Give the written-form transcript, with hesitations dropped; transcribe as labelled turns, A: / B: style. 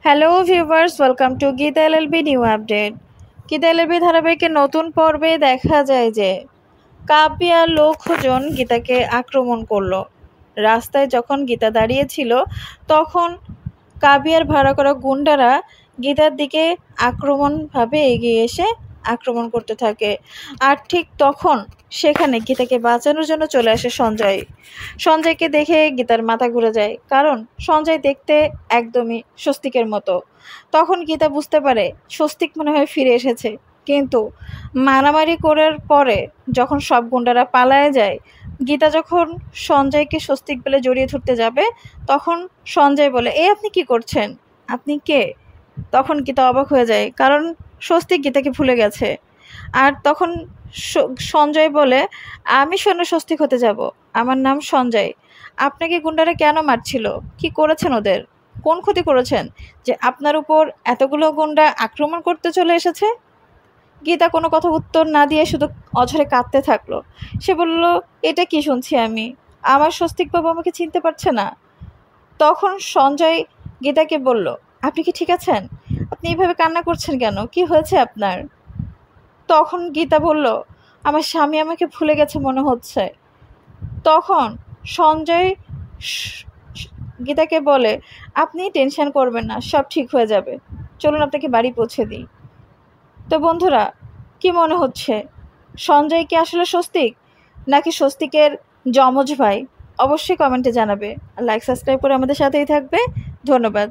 A: Hello viewers, welcome to Gita LLB new update. Gita LLB ধারাবাহিকের নতুন পর্বে দেখা যায় যে কাব্যি আর লোকজন গীতাকে আক্রমণ করলো। রাস্তায় যখন গীতা দাঁড়িয়েছিল তখন কাব্যি আর ভাড়া করা গুন্ডারা গীতার দিকে আক্রমণভাবে এগিয়ে এসে আক্রমণ করতে থাকে। আর ঠিক তখন সেখানে গীতাকে বাঁচানোর জন্য চলে আসে সঞ্জয়। সঞ্জয়কে দেখে গীতার মাথা ঘুরে যায়, কারণ সঞ্জয় দেখতে একদমই স্বস্তিকের মতো। তখন গীতা বুঝতে পারে স্বস্তিক মনে হয় ফিরে এসেছে, কিন্তু মারামারি করার পরে যখন সব গুন্ডারা পালায় যায়, গীতা যখন সঞ্জয়কে স্বস্তিক বলে জড়িয়ে ধরতে যাবে, তখন সঞ্জয় বলে, আপনি কি করছেন? আপনি কে? তখন গীতা অবাক হয়ে যায়, কারণ স্বস্তিক গীতাকে ভুলে গেছে। আর তখন সঞ্জয় বলে, আমি শোনো স্বস্তিক হতে যাব, আমার নাম সঞ্জয়। আপনাকে গুন্ডারা কেন মারছিল? কি করেছেন ওদের? কোন ক্ষতি করেছেন যে আপনার উপর এতগুলো গুন্ডা আক্রমণ করতে চলে এসেছে? গীতা কোনো কথা উত্তর না দিয়ে শুধু অঝরে কাঁদতে থাকলো। সে বলল, এটা কি শুনছি আমি? আমার স্বস্তিক বাবু আমাকে চিনতে পারছে না। তখন সঞ্জয় গীতাকে বলল, আপনি কি ঠিক আছেন? আপনি এইভাবে কান্না করছেন কেন? কি হয়েছে আপনার? তখন গীতা বলল, আমার স্বামী আমাকে ভুলে গেছে মনে হচ্ছে। তখন সঞ্জয় গীতাকে বলে, আপনি টেনশন করবেন না, সব ঠিক হয়ে যাবে, চলুন আপনাকে বাড়ি পৌঁছে দিই। তো বন্ধুরা, কি মনে হচ্ছে, সঞ্জয় কি আসলে স্বস্তিক, নাকি স্বস্তিকের যমজ ভাই? অবশ্যই কমেন্টে জানাবে। লাইক সাবস্ক্রাইব করে আমাদের সাথেই থাকবে। ধন্যবাদ।